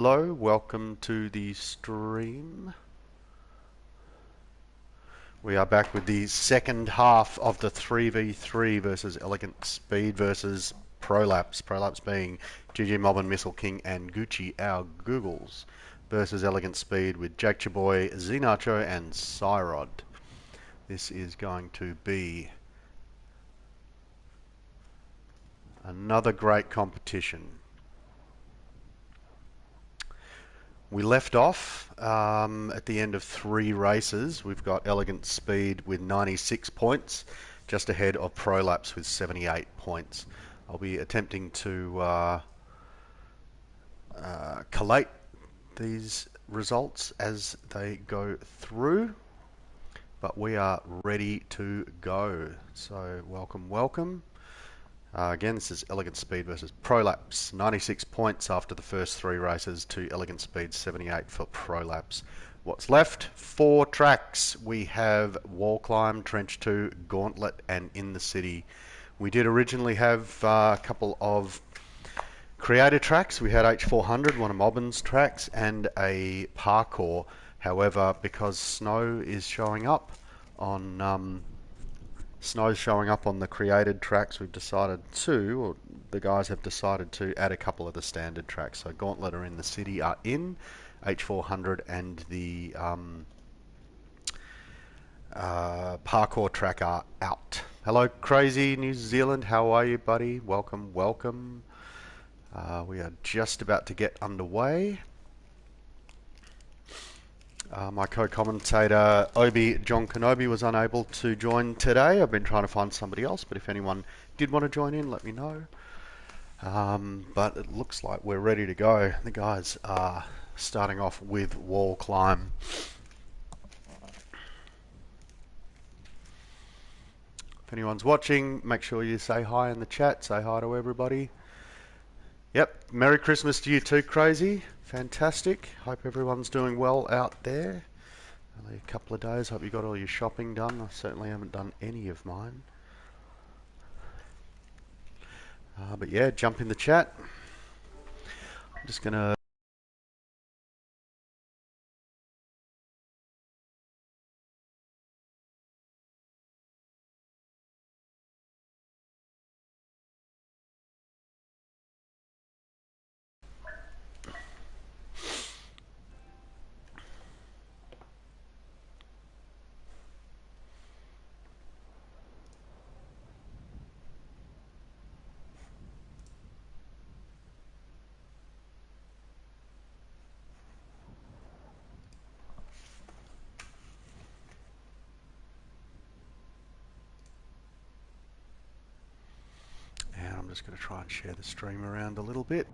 Hello, welcome to the stream. We are back with the second half of the 3v3 versus Elegant Speed versus Prolapse. Prolapse being GGMobbin, MissileKing and GucciOurGoogles versus Elegant Speed with Jakechaboy, zNacho and Syrod. This is going to be another great competition. We left off at the end of 3 races. We've got Elegant Speed with 96 points, just ahead of Prolapse with 78 points. I'll be attempting to collate these results as they go through, but we are ready to go. So welcome. Again, this is Elegant Speed versus Prolapse. 96 points after the first 3 races to Elegant Speed, 78 for Prolapse. What's left? 4 tracks. We have Wall Climb, Trench 2, Gauntlet, and In the City. We did originally have a couple of creator tracks. We had H400, one of Mobbin's tracks, and a parkour. However, because snow is showing up on the created tracks, we've decided to, or the guys have decided to, add a couple of the standard tracks. So Gauntlet or In the City are in, H400 and the parkour track are out. Hello Crazy New Zealand, how are you buddy? Welcome. We are just about to get underway. My co-commentator Obi John Kenobi was unable to join today. I've been trying to find somebody else, but if anyone did want to join in, let me know. But it looks like we're ready to go. The guys are starting off with Wall Climb. If anyone's watching, make sure you say hi in the chat. Say hi to everybody. Yep, Merry Christmas to you too, Crazy. Fantastic. Hope everyone's doing well out there. Only a couple of days. Hope you got all your shopping done. I certainly haven't done any of mine. But yeah, jump in the chat. I'm just going to... just going to try and share the stream around a little bit.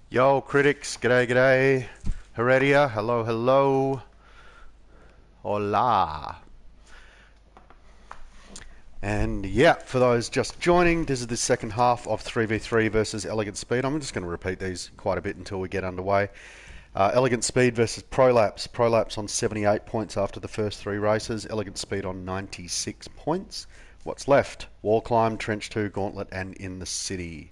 Yo, critics, g'day. Heredia, hello. Hola. And yeah, for those just joining, this is the second half of 3v3 versus Elegant Speed. I'm just going to repeat these quite a bit until we get underway. Elegant Speed versus Prolapse. Prolapse on 78 points after the first 3 races. Elegant Speed on 96 points. What's left? Wall Climb, Trench 2, Gauntlet, and In the City.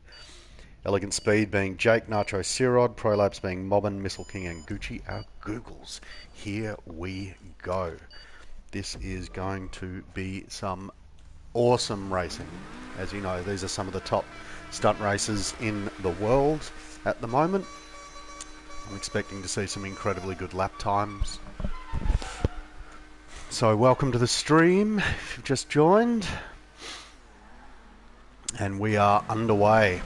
Elegant Speed being Jake, Nacho, Syrod. Prolapse being Mobbin, MissileKing, and GucciOurGoogles. Here we go. This is going to be some awesome racing. As you know, these are some of the top stunt races in the world at the moment. I'm expecting to see some incredibly good lap times. So welcome to the stream if you've just joined. And we are underway.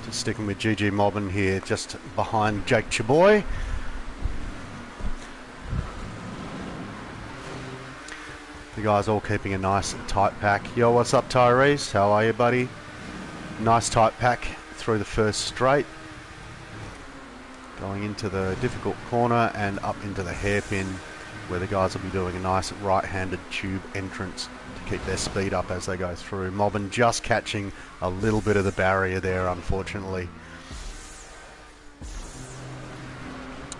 Just sticking with GGMobbin here, just behind Jakechaboy. The guys all keeping a nice tight pack. Yo, what's up, Tyrese? How are you, buddy? Nice tight pack through the first straight. Going into the difficult corner and up into the hairpin, where the guys will be doing a nice right-handed tube entrance to keep their speed up as they go through. Mobbin just catching a little bit of the barrier there, unfortunately.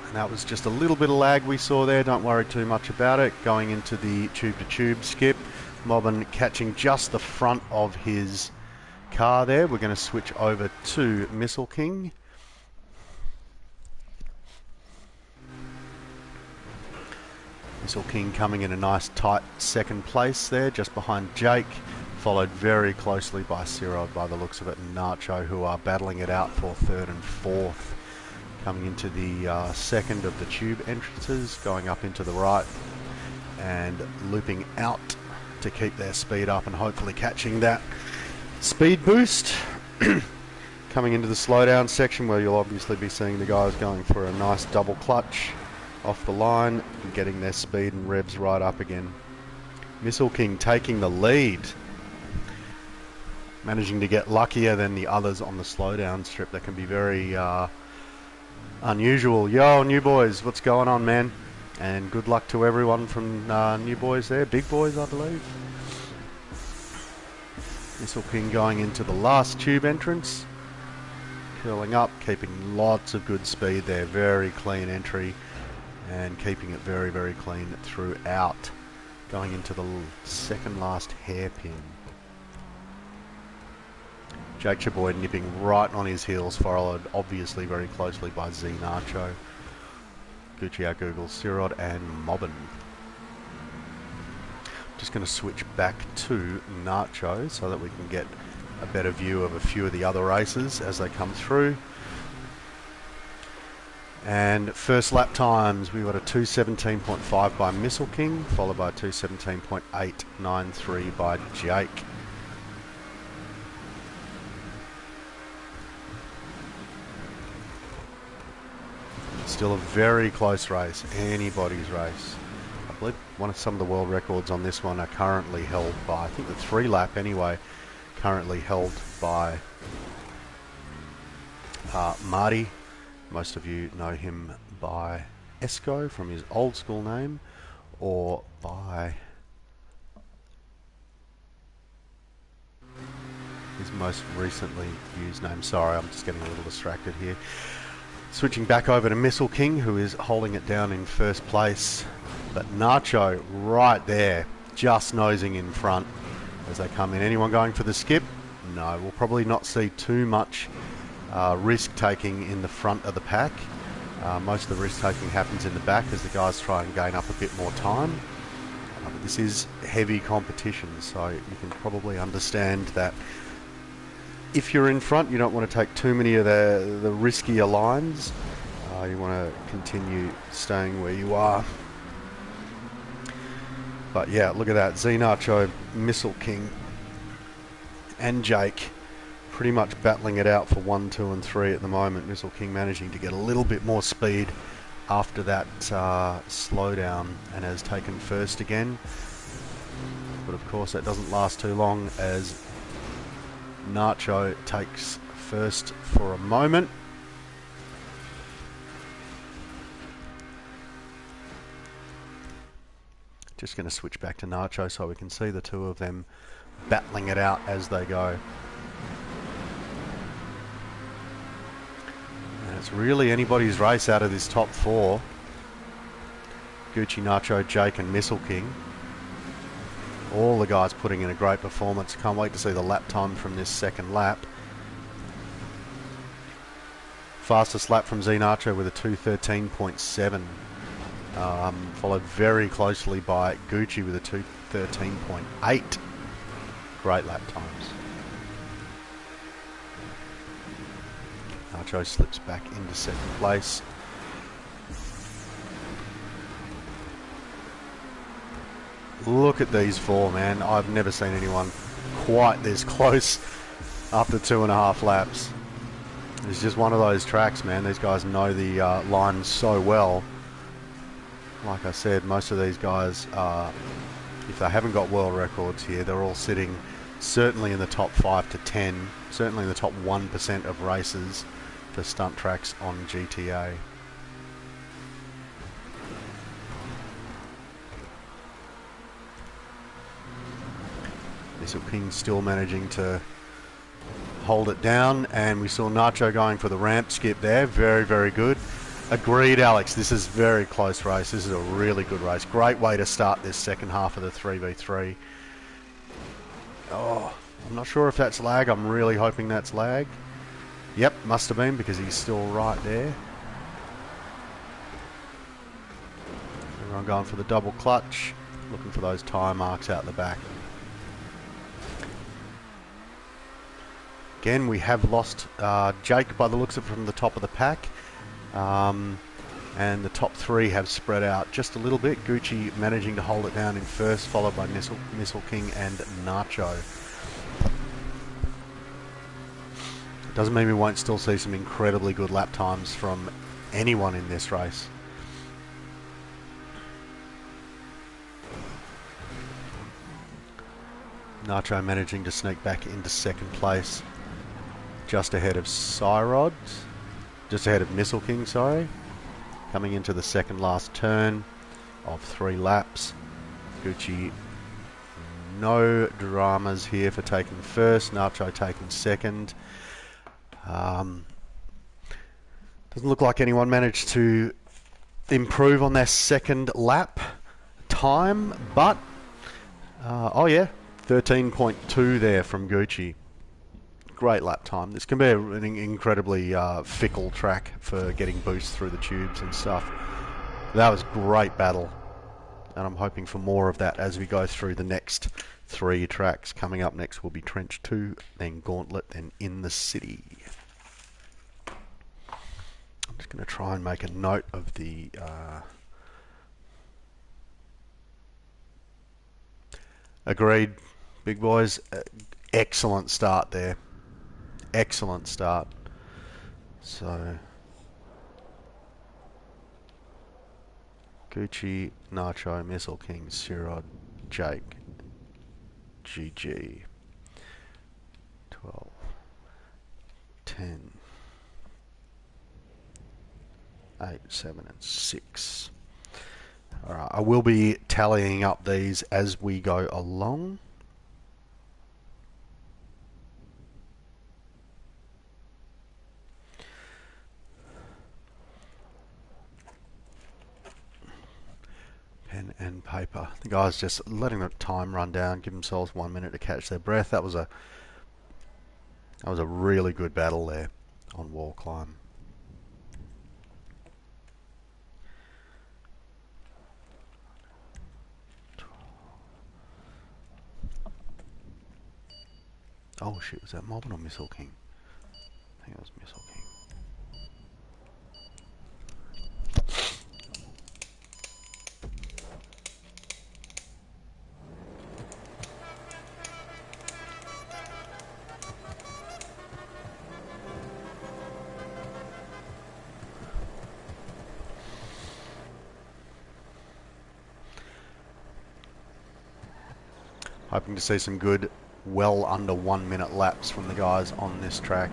And that was just a little bit of lag we saw there. Don't worry too much about it. Going into the tube-to-tube skip. Mobbin catching just the front of his car there. We're going to switch over to MissileKing. MissileKing coming in a nice tight second place there, just behind Jake, followed very closely by Syrod by the looks of it, and zNacho, who are battling it out for third and fourth. Coming into the second of the tube entrances, going up into the right and looping out to keep their speed up and hopefully catching that speed boost. Coming into the slowdown section, where you'll obviously be seeing the guys going for a nice double clutch off the line and getting their speed and revs right up again. MissileKing taking the lead, managing to get luckier than the others on the slowdown strip. That can be very unusual. Yo, new boys, what's going on, man? And good luck to everyone from new boys there, big boys, I believe. MissileKing going into the last tube entrance, curling up, keeping lots of good speed there. Very clean entry and keeping it very, very clean throughout. Going into the second last hairpin. Jakechaboy nipping right on his heels, followed obviously very closely by zNacho, GucciOurGoogles, Syrod and Mobbin. Just going to switch back to zNacho so that we can get a better view of a few of the other races as they come through. And first lap times, we've got a 2:17.5 by MissileKing, followed by a 2:17.893 by Jake. Still a very close race, anybody's race. I believe some of the world records on this one are currently held by, I think the 3 lap anyway, currently held by Marty. Most of you know him by Esco from his old school name, or by his most recently used name. Sorry, I'm just getting a little distracted here. Switching back over to MissileKing, who is holding it down in first place. But zNacho right there, just nosing in front as they come in. Anyone going for the skip? No, we'll probably not see too much risk-taking in the front of the pack. Most of the risk-taking happens in the back as the guys try and gain up a bit more time. But this is heavy competition, so you can probably understand that if you're in front, you don't want to take too many of the riskier lines. You want to continue staying where you are. But yeah, look at that. zNacho, MissileKing and Jake pretty much battling it out for 1, 2 and 3 at the moment. MissileKing managing to get a little bit more speed after that slowdown and has taken first again. But of course that doesn't last too long as zNacho takes first for a moment. Just going to switch back to zNacho so we can see the two of them battling it out as they go. And it's really anybody's race out of this top 4. Gucci, zNacho, Jake and MissileKing. All the guys putting in a great performance. Can't wait to see the lap time from this second lap. Fastest lap from zNacho with a 2:13.7. Followed very closely by Gucci with a 2:13.8. Great lap times. zNacho slips back into second place. Look at these 4, man. I've never seen anyone quite this close after 2.5 laps. It's just one of those tracks, man. These guys know the line so well. Like I said, most of these guys are if they haven't got world records here, they're all sitting certainly in the top 5 to 10, certainly in the top 1% of races for stunt tracks on GTA. MissileKing still managing to hold it down, and we saw Nacho going for the ramp skip there. Very, very good. Agreed, Alex. This is a very close race. This is a really good race. Great way to start this second half of the 3v3. Oh, I'm not sure if that's lag. I'm really hoping that's lag. Yep, must have been, because he's still right there. Everyone going for the double clutch, looking for those tyre marks out the back. Again, we have lost Jake by the looks of it from the top of the pack. And the top three have spread out just a little bit. Gucci managing to hold it down in first, followed by MissileKing and Nacho. It doesn't mean we won't still see some incredibly good lap times from anyone in this race. Nacho managing to sneak back into second place, just ahead of Syrod, just ahead of MissileKing, sorry. Coming into the second last turn of 3 laps. Gucci, no dramas here for taking first, Nacho taking second. Doesn't look like anyone managed to improve on their second lap time, but oh yeah, 13.2 there from Gucci. Great lap time. This can be an incredibly fickle track for getting boosts through the tubes and stuff. That was great battle, and I'm hoping for more of that as we go through the next 3 tracks. Coming up next will be Trench 2, then Gauntlet, then In the City. I'm just going to try and make a note of the agreed, big boys. Excellent start there. Excellent start. So Gucci, Nacho, MissileKing, Syrod, Jake, GG. 12, 10, 8, 7, and 6. Alright, I will be tallying up these as we go along. Pen and paper. The guys just letting the time run down, give themselves 1 minute to catch their breath. That was a really good battle there on wall climb. Oh shit, was that Mobbin or MissileKing? I think it was MissileKing. Hoping to see some good, well under 1 minute laps from the guys on this track.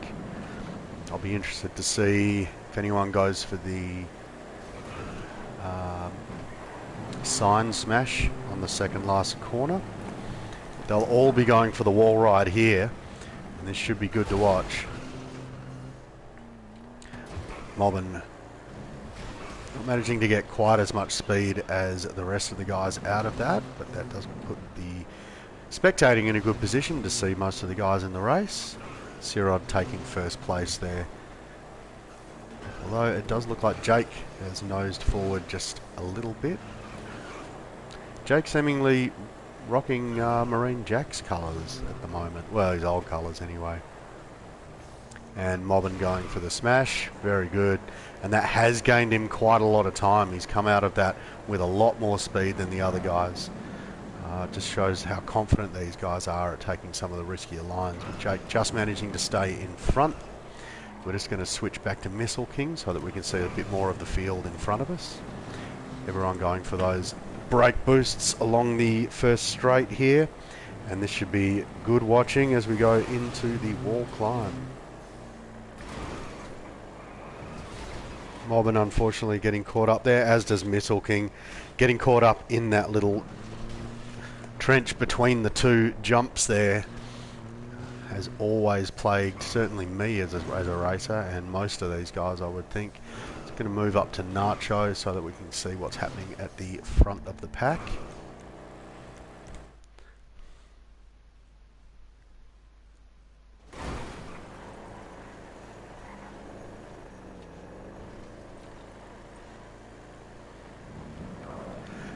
I'll be interested to see if anyone goes for the sign smash on the second last corner. They'll all be going for the wall ride here, and this should be good to watch. Mobbin not managing to get quite as much speed as the rest of the guys out of that, but that doesn't put the spectating in a good position to see most of the guys in the race. Syrod taking first place there. Although it does look like Jake has nosed forward just a little bit. Jake seemingly rocking Marine Jack's colours at the moment. Well, his old colours anyway. And Mobbin going for the smash. Very good. And that has gained him quite a lot of time. He's come out of that with a lot more speed than the other guys. It just shows how confident these guys are at taking some of the riskier lines. With Jake just managing to stay in front. We're just going to switch back to MissileKing so that we can see a bit more of the field in front of us. Everyone going for those brake boosts along the first straight here, and this should be good watching as we go into the wall climb. Mobbin unfortunately getting caught up there, as does MissileKing, getting caught up in that little trench between the two jumps there. Has always plagued certainly me as a racer, and most of these guys, I would think. It's going to move up to zNacho so that we can see what's happening at the front of the pack.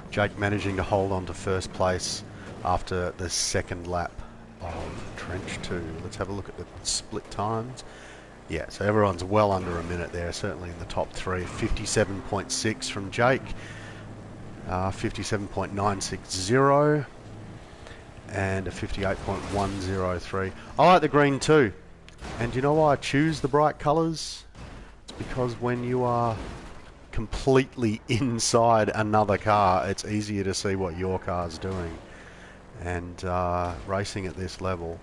Jake managing to hold on to first place after the second lap of Trench 2. Let's have a look at the split times. Yeah, so everyone's well under a minute there, certainly in the top three. 57.6 from Jake, 57.960, and a 58.103. I like the green too. And you know why I choose the bright colours? It's because when you are completely inside another car, it's easier to see what your car's doing. And racing at this level,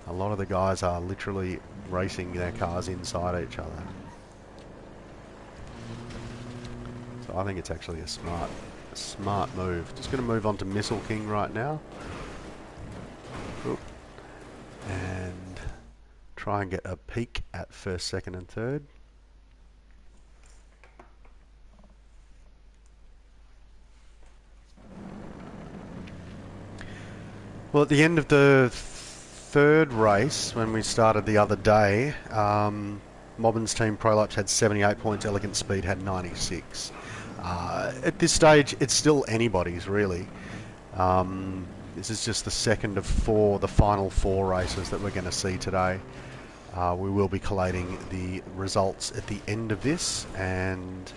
a lot of the guys are literally racing their cars inside each other. So I think it's actually a smart move. Just going to move on to MissileKing right now. Oop. And try and get a peek at first, second and third. Well, at the end of the third race, when we started the other day, Mobbin's team Prolapse had 78 points, Elegant Speed had 96. At this stage, it's still anybody's, really. This is just the second of the final four races that we're going to see today. We will be collating the results at the end of this, and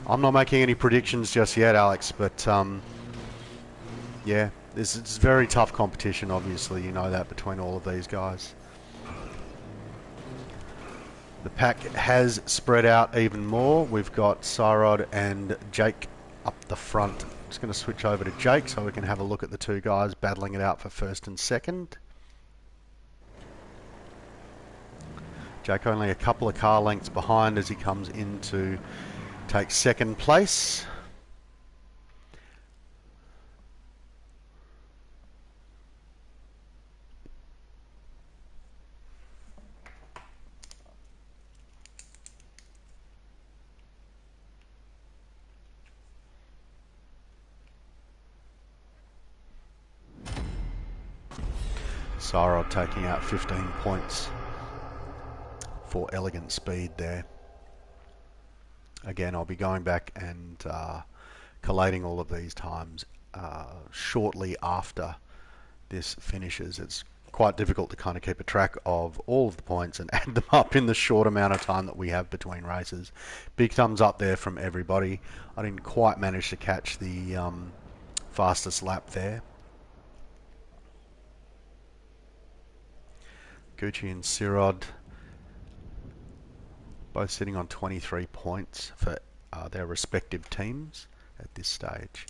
I'm not making any predictions just yet, Alex, but yeah, it's very tough competition, obviously, you know that, between all of these guys. The pack has spread out even more. We've got Syrod and Jake up the front. I'm just going to switch over to Jake so we can have a look at the two guys battling it out for first and second. Jake only a couple of car lengths behind as he comes in to take second place. Syrod taking out 15 points for Elegant Speed there. Again, I'll be going back and collating all of these times shortly after this finishes. It's quite difficult to kind of keep a track of all of the points and add them up in the short amount of time that we have between races. Big thumbs up there from everybody. I didn't quite manage to catch the fastest lap there. Gucci and Syrod both sitting on 23 points for their respective teams at this stage.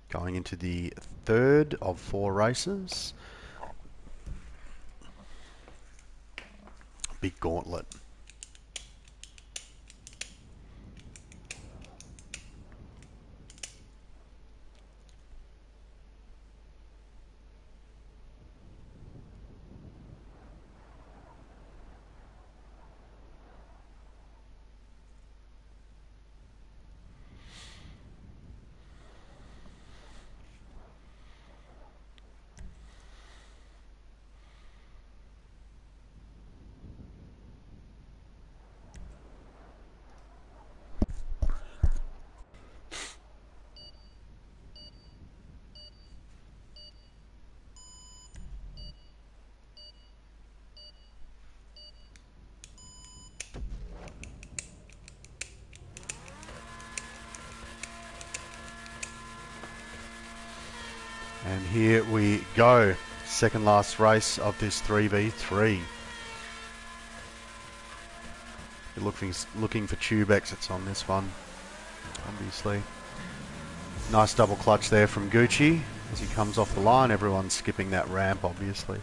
Going into the third of four races. Big gauntlet. And here we go, second last race of this 3v3. You're looking for tube exits on this one, obviously. Nice double clutch there from Gucci as he comes off the line. Everyone's skipping that ramp, obviously.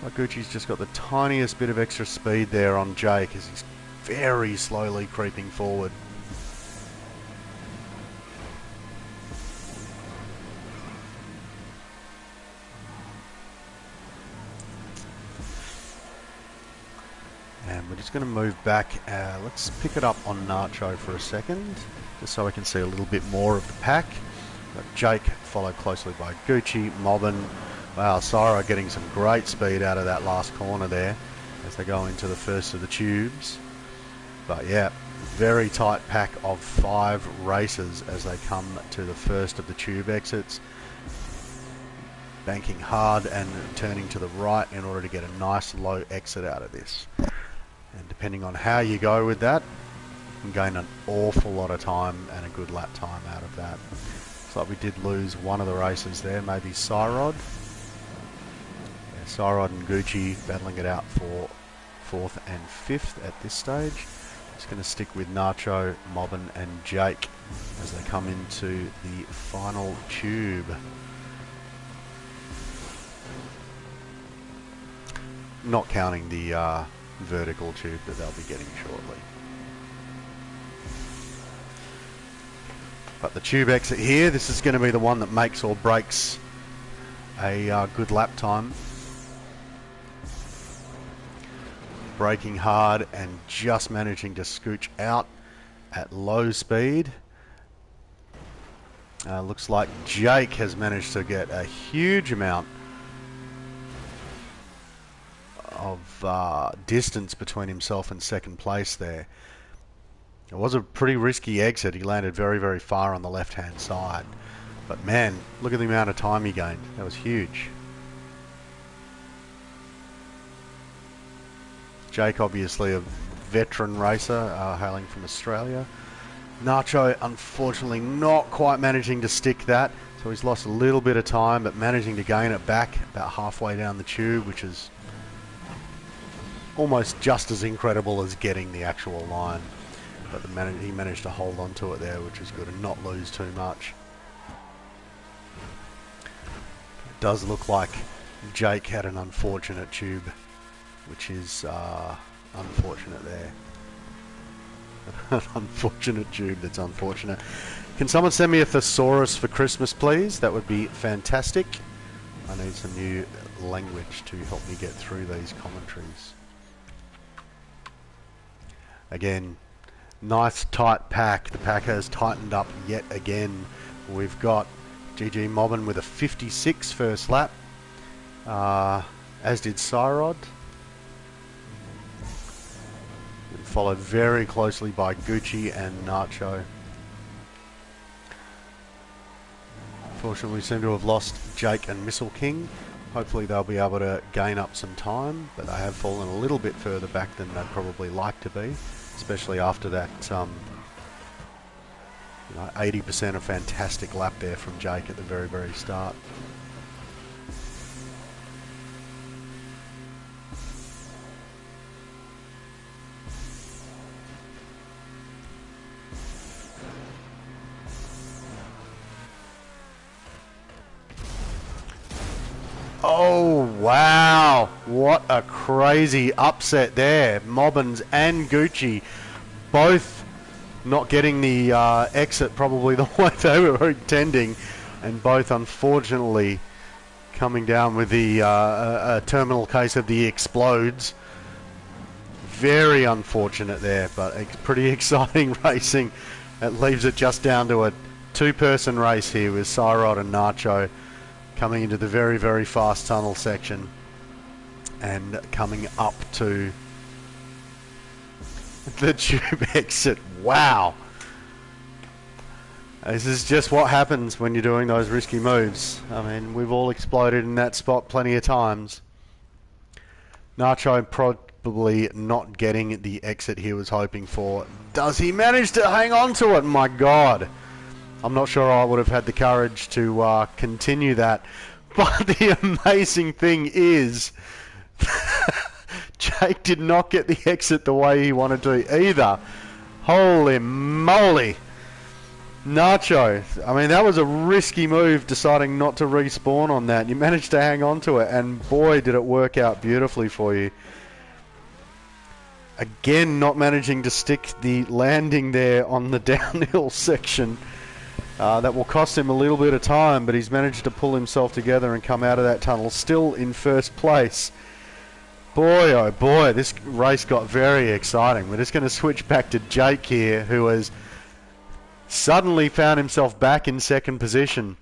Looks like Gucci's just got the tiniest bit of extra speed there on Jake as he's very slowly creeping forward. And we're just going to move back. Let's pick it up on zNacho for a second, just so we can see a little bit more of the pack. Got Jake followed closely by GucciMobbin. Wow, Syrod getting some great speed out of that last corner there as they go into the first of the tubes. But yeah, very tight pack of 5 racers as they come to the first of the tube exits. Banking hard and turning to the right in order to get a nice low exit out of this. And depending on how you go with that, you can gain an awful lot of time and a good lap time out of that. Looks like we did lose one of the racers there, maybe Syrod. Yeah, Syrod and Gucci battling it out for 4th and 5th at this stage. Just going to stick with zNacho, Mobbin and Jake as they come into the final tube. Not counting the vertical tube that they'll be getting shortly. But the tube exit here, this is going to be the one that makes or breaks a good lap time. Braking hard and just managing to scooch out at low speed. Looks like Jake has managed to get a huge amount of distance between himself and second place there. It was a pretty risky exit. He landed very, very far on the left-hand side. But man, look at the amount of time he gained. That was huge. Jake, obviously a veteran racer, hailing from Australia. zNacho, unfortunately, not quite managing to stick that. So he's lost a little bit of time, but managing to gain it back about halfway down the tube, which is almost just as incredible as getting the actual line. But he managed to hold on to it there, which is good, and not lose too much. It does look like Jake had an unfortunate tube, which is unfortunate there. An unfortunate tube that's unfortunate. Can someone send me a thesaurus for Christmas, please? That would be fantastic. I need some new language to help me get through these commentaries. Again, nice tight pack. The pack has tightened up yet again. We've got GGMobbin with a 56 first lap, as did Syrod. Followed very closely by Gucci and zNacho. Unfortunately, we seem to have lost Jake and MissileKing. Hopefully they'll be able to gain up some time, but they have fallen a little bit further back than they'd probably like to be, especially after that 80% a fantastic lap there from Jake at the very, very start. Oh, wow. What a crazy upset there. Mobbins and Gucci both not getting the exit probably the way they were intending, and both unfortunately coming down with the a terminal case of the explodes. Very unfortunate there, but pretty exciting racing. It leaves it just down to a 2-person race here with Syrod and zNacho coming into the very, very fast tunnel section and coming up to the tube exit. Wow. This is just what happens when you're doing those risky moves. I mean, we've all exploded in that spot plenty of times. zNacho probably not getting the exit he was hoping for. Does he manage to hang on to it? My God. I'm not sure I would have had the courage to continue that. But the amazing thing is, Jake did not get the exit the way he wanted to either. Holy moly. Nacho, I mean, that was a risky move, deciding not to respawn on that. You managed to hang on to it, and boy, did it work out beautifully for you. Again, not managing to stick the landing there on the downhill section. That will cost him a little bit of time, but he's managed to pull himself together and come out of that tunnel still in first place. Boy, oh boy, this race got very exciting. We're just going to switch back to Jake here, who has suddenly found himself back in second position.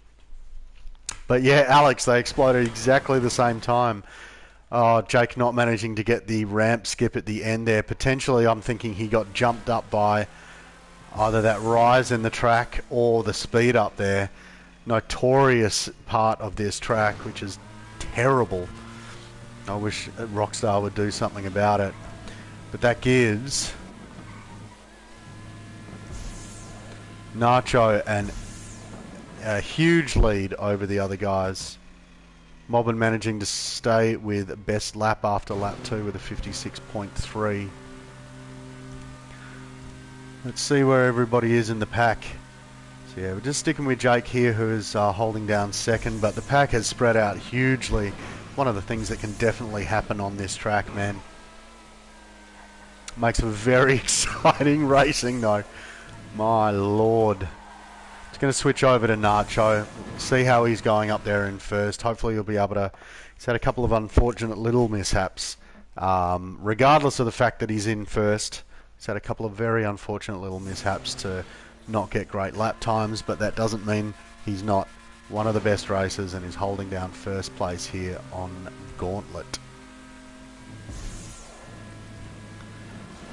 But yeah, Alex, they exploded exactly the same time. Oh, Jake not managing to get the ramp skip at the end there. Potentially, I'm thinking he got jumped up by either that rise in the track or the speed up there. Notorious part of this track, which is terrible. I wish Rockstar would do something about it. But that gives Nacho a huge lead over the other guys. Mobbin managing to stay with best lap after lap 2 with a 56.3. Let's see where everybody is in the pack. So yeah, we're just sticking with Jake here, who is holding down second, but the pack has spread out hugely. One of the things that can definitely happen on this track, man. Makes for very exciting racing though. My lord. Just going to switch over to Nacho, see how he's going up there in first. Hopefully he'll be able to... He's had a couple of unfortunate little mishaps. Regardless of the fact that he's in first, he's had a couple of very unfortunate little mishaps to not get great lap times, but that doesn't mean he's not one of the best racers and is holding down first place here on Gauntlet.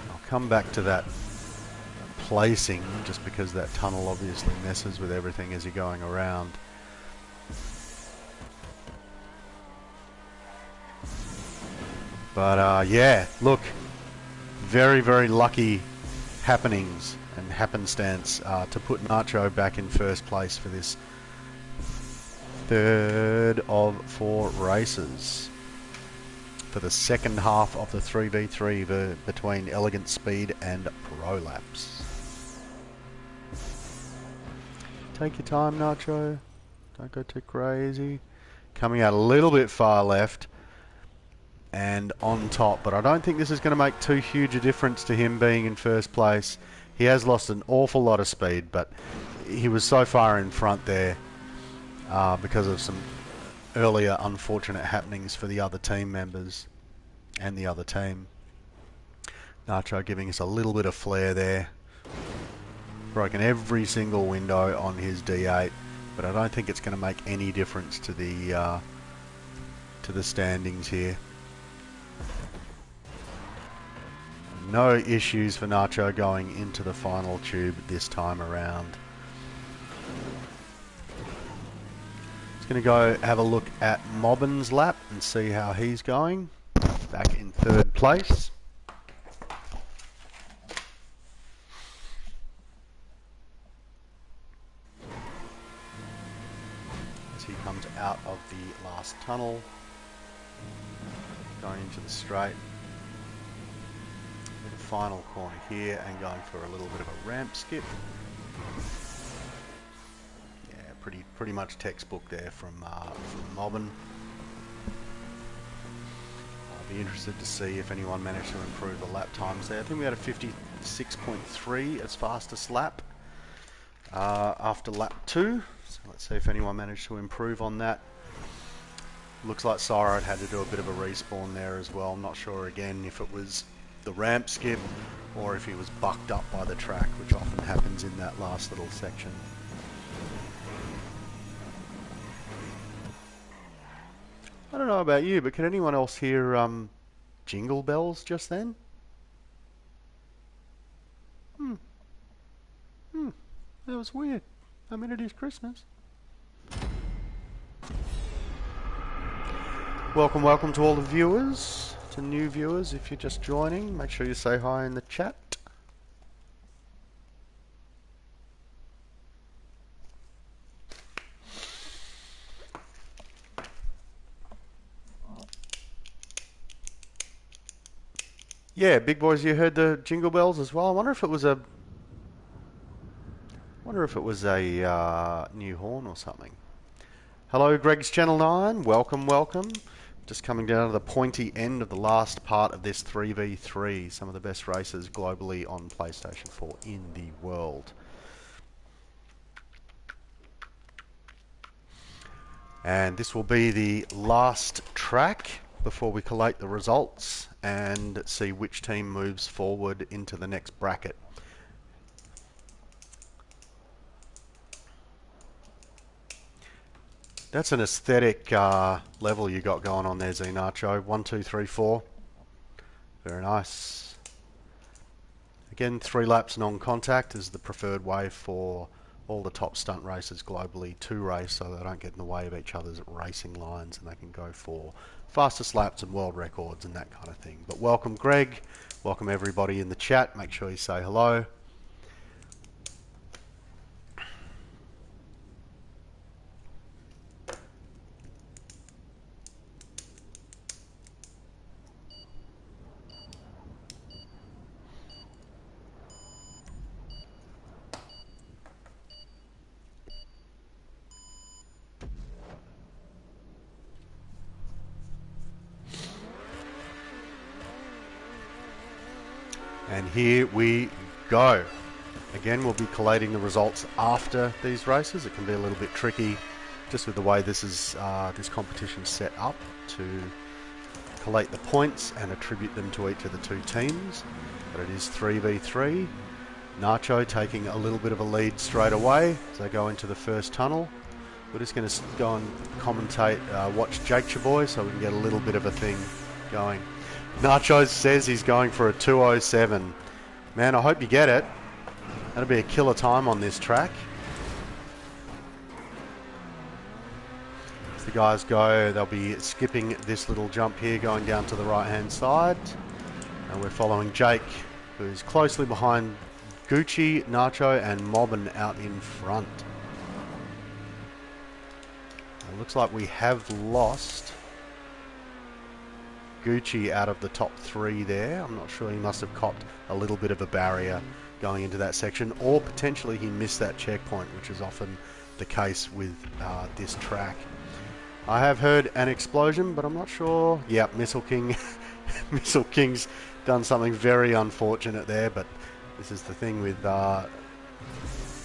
I'll come back to that placing, just because that tunnel obviously messes with everything as you're going around. But yeah, look, very, very lucky happenings and happenstance to put Nacho back in first place for this third of 4 races for the second half of the 3v3 between Elegant Speed and Prolapse. Take your time, Nacho. Don't go too crazy. Coming out a little bit far left and on top, but I don't think this is going to make too huge a difference to him being in first place. He has lost an awful lot of speed, but he was so far in front there because of some earlier unfortunate happenings for the other team members and the other team. Nacho giving us a little bit of flair there. Broken every single window on his D8, but I don't think it's going to make any difference to the standings here. No issues for Nacho going into the final tube this time around. Just going to go have a look at Mobbin's lap and see how he's going. Back in third place. As he comes out of the last tunnel, going into the straight. Final corner here and going for a little bit of a ramp skip. Yeah, pretty much textbook there from Mobbin. I'll be interested to see if anyone managed to improve the lap times there. I think we had a 56.3 as fastest lap after lap 2. So let's see if anyone managed to improve on that. Looks like Syrod had to do a bit of a respawn there as well. I'm not sure again if it was the ramp skip or if he was bucked up by the track, which often happens in that last little section. I don't know about you, but can anyone else hear jingle bells just then? That was weird. I mean, it is Christmas. Welcome to all the viewers. To new viewers, if you're just joining, make sure you say hi in the chat. Yeah, big boys, you heard the jingle bells as well. I wonder if it was a new horn or something. Hello, Greg's Channel 9. Welcome, welcome. Just coming down to the pointy end of the last part of this 3v3. Some of the best races globally on PlayStation 4 in the world. And this will be the last track before we collate the results and see which team moves forward into the next bracket. That's an aesthetic level you got going on there, zNacho. 1, 2, 3, 4. Very nice. Again, 3 laps non-contact is the preferred way for all the top stunt racers globally to race, so they don't get in the way of each other's racing lines and they can go for fastest laps and world records and that kind of thing. But welcome, Greg. Welcome everybody in the chat. Make sure you say hello. And here we go. Again, we'll be collating the results after these races. It can be a little bit tricky just with the way this is this competition set up to collate the points and attribute them to each of the two teams. But it is 3v3. Nacho taking a little bit of a lead straight away as they go into the first tunnel. We're just going to go and commentate, watch Jakechaboy so we can get a little bit of a thing going. Nacho says he's going for a 2:07. Man, I hope you get it. That'll be a killer time on this track. As the guys go, they'll be skipping this little jump here, going down to the right-hand side. And we're following Jake, who's closely behind Gucci, Nacho, and Mobbin out in front. It looks like we have lost Gucci out of the top 3 there. I'm not sure, he must have copped a little bit of a barrier going into that section, or potentially he missed that checkpoint, which is often the case with this track. I have heard an explosion, but I'm not sure. Yep, MissileKing. MissileKing's done something very unfortunate there, but this is the thing with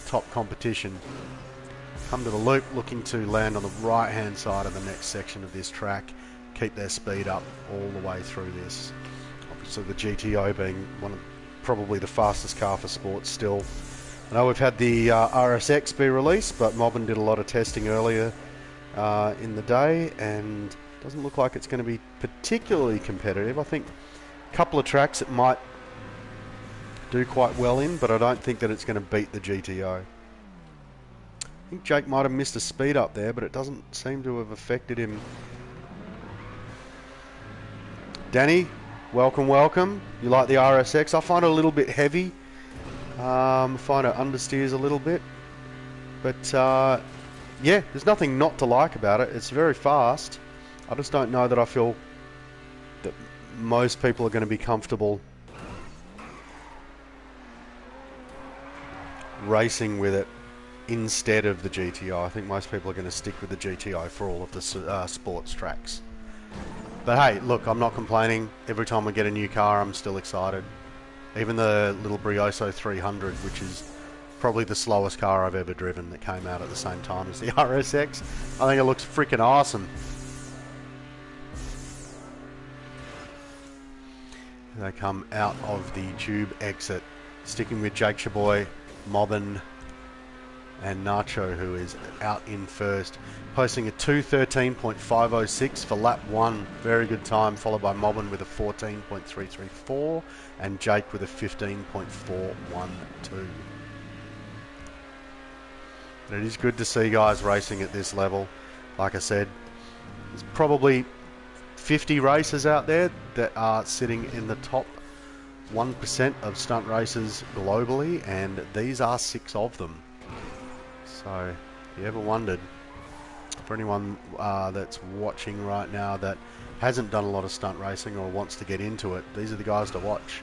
top competition. Come to the loop, looking to land on the right hand side of the next section of this track. Keep their speed up all the way through this. Obviously the GTO being probably the fastest car for sports still. I know we've had the RSX be released, but Mobbin did a lot of testing earlier in the day and doesn't look like it's going to be particularly competitive. I think a couple of tracks it might do quite well in, but I don't think that it's going to beat the GTO. I think Jake might have missed a speed up there, but it doesn't seem to have affected him. Danny, welcome, welcome. You like the RSX? I find it a little bit heavy. I find it understeers a little bit. But, yeah, there's nothing not to like about it. It's very fast. I just don't know that I feel that most people are going to be comfortable racing with it instead of the GTO. I think most people are going to stick with the GTO for all of the sports tracks. But hey, look, I'm not complaining. Every time we get a new car, I'm still excited. Even the little Brioso 300, which is probably the slowest car I've ever driven that came out at the same time as the RSX. I think it looks freaking awesome. They come out of the tube exit, sticking with Jakechaboy, Mobbin, and Nacho, who is out in first, posting a 2:13.506 for lap 1. Very good time, followed by Mobbin with a 14.334 and Jake with a 15.412. And it is good to see guys racing at this level. Like I said, there's probably 50 racers out there that are sitting in the top 1% of stunt racers globally, and these are 6 of them. So, if you ever wondered, for anyone that's watching right now that hasn't done a lot of stunt racing or wants to get into it, these are the guys to watch.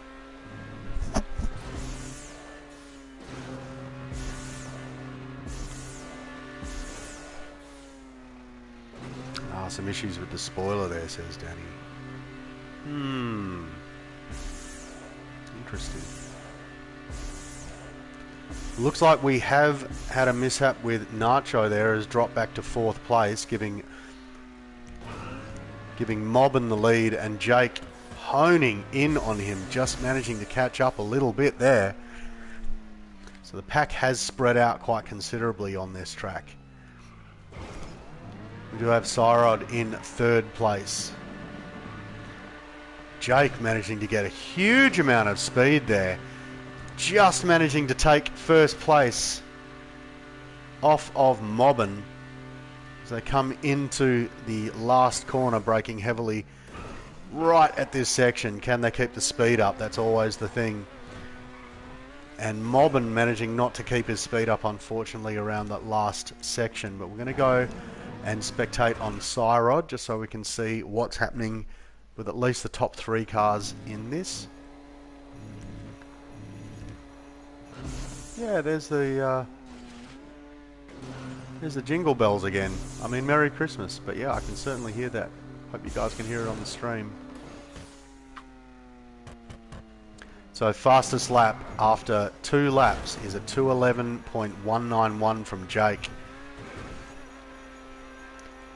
Some issues with the spoiler there, says Danny. Interesting. Looks like we have had a mishap with Nacho there, has dropped back to 4th place, giving Mobbin the lead, and Jake honing in on him, just managing to catch up a little bit there. So the pack has spread out quite considerably on this track. We do have Syrod in 3rd place. Jake managing to get a huge amount of speed there. Just managing to take 1st place off of Mobbin as they come into the last corner, braking heavily right at this section. Can they keep the speed up? That's always the thing. And Mobbin managing not to keep his speed up, unfortunately, around that last section. But we're going to go and spectate on Syrod just so we can see what's happening with at least the top 3 cars in this. Yeah, there's the jingle bells again. I mean, Merry Christmas. But yeah, I can certainly hear that. Hope you guys can hear it on the stream. So fastest lap after 2 laps is a 2:11.191 from Jake.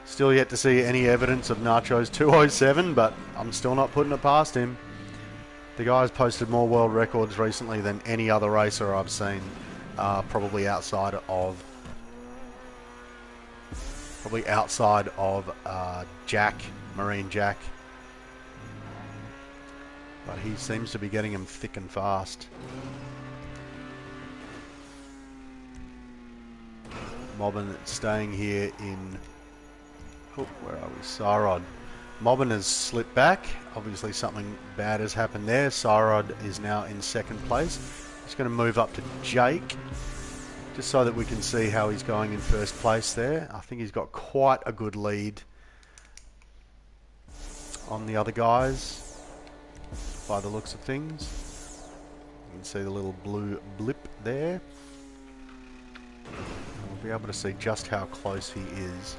Still yet to see any evidence of Nacho's 2:07, but I'm still not putting it past him. The guy's posted more world records recently than any other racer I've seen, probably outside of Jack, Marine Jack. But he seems to be getting him thick and fast. Mobbin staying here in... Oh, where are we? Syrod. Mobbin has slipped back. Obviously something bad has happened there. Syrod is now in 2nd place. He's going to move up to Jake, just so that we can see how he's going in 1st place there. I think he's got quite a good lead on the other guys, by the looks of things. You can see the little blue blip there. We'll be able to see just how close he is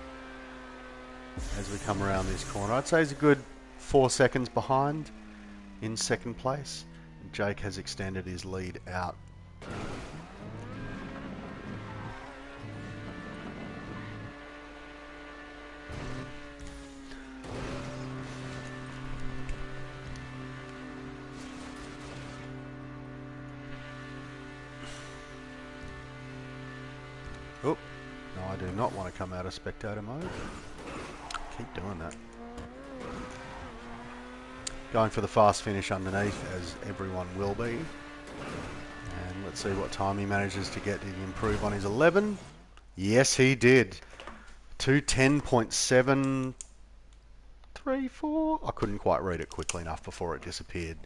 as we come around this corner. I'd say he's a good 4 seconds behind in 2nd place. Jake has extended his lead out. Oh, no, I do not want to come out of spectator mode. Keep doing that. Going for the fast finish underneath, as everyone will be. And let's see what time he manages to get. Did he improve on his 11? Yes, he did. 2:10.734. I couldn't quite read it quickly enough before it disappeared.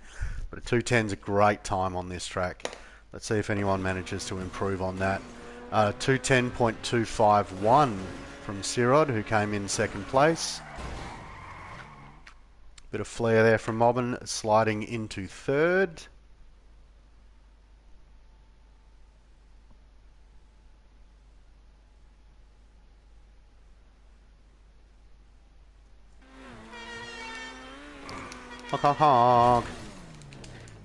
But a 2:10 is a great time on this track. Let's see if anyone manages to improve on that. 2:10.251 from Syrod, who came in 2nd place. Bit of flair there from Mobbin, sliding into 3rd. Honk, honk,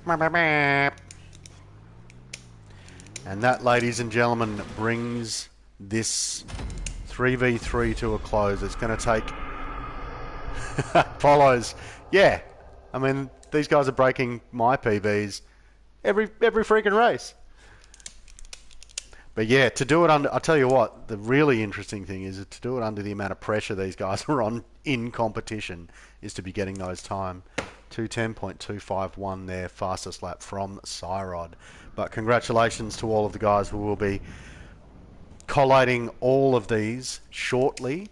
honk. And that, ladies and gentlemen, brings this 3v3 to a close. It's going to take... follows. Yeah. I mean, these guys are breaking my PBs every freaking race. But yeah, to do it under... I'll tell you what, the really interesting thing is to do it under the amount of pressure these guys are on in competition is to be getting those time. 2:10.251 there, fastest lap from Syrod. But congratulations to all of the guys who will be collating all of these shortly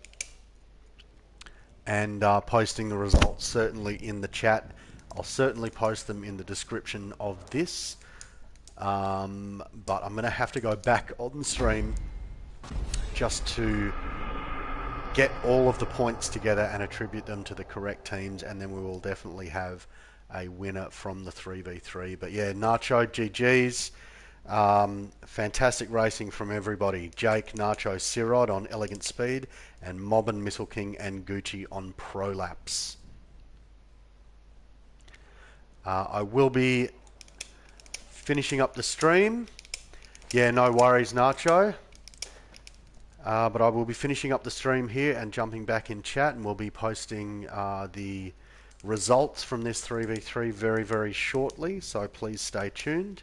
and posting the results certainly in the chat. I'll certainly post them in the description of this. But I'm going to have to go back on the stream just to get all of the points together and attribute them to the correct teams, and then we will definitely have a winner from the 3v3. But yeah, Nacho, GG's. Fantastic racing from everybody. Jake, Nacho, Syrod on Elegant Speed, and Mobbin, MissileKing, and Gucci on Prolapse. I will be finishing up the stream. Yeah, no worries, Nacho. But I will be finishing up the stream here and jumping back in chat, and we'll be posting the results from this 3v3 very, very shortly, so please stay tuned.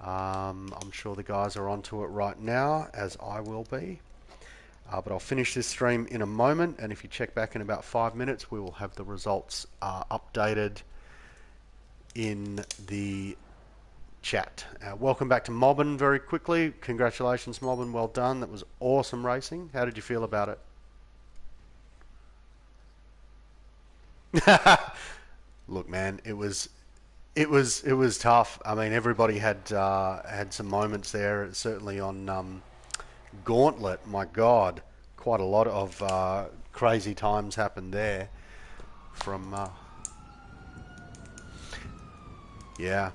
I'm sure the guys are onto it right now, as I will be. But I'll finish this stream in a moment, and if you check back in about 5 minutes, we will have the results updated in the chat. Welcome back to Mobbin very quickly. Congratulations, Mobbin. Well done. That was awesome racing. How did you feel about it? Look, man, it was tough. I mean, everybody had some moments there. Certainly on Gauntlet, my God, quite a lot of crazy times happened there. From yeah.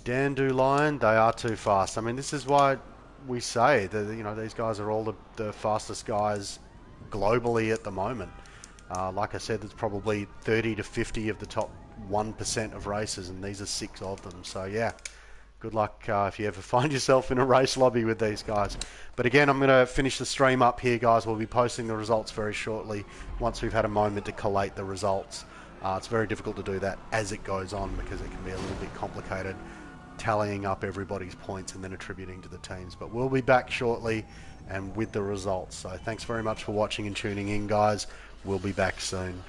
Dandelion, they are too fast. I mean, this is why we say that, you know, these guys are all the fastest guys globally at the moment. Like I said, there's probably 30 to 50 of the top 1% of races, and these are 6 of them. So yeah, good luck if you ever find yourself in a race lobby with these guys. But again, I'm going to finish the stream up here, guys. We'll be posting the results very shortly once we've had a moment to collate the results. It's very difficult to do that as it goes on because it can be a little bit complicated tallying up everybody's points and then attributing to the teams. But we'll be back shortly and with the results. So thanks very much for watching and tuning in, guys. We'll be back soon.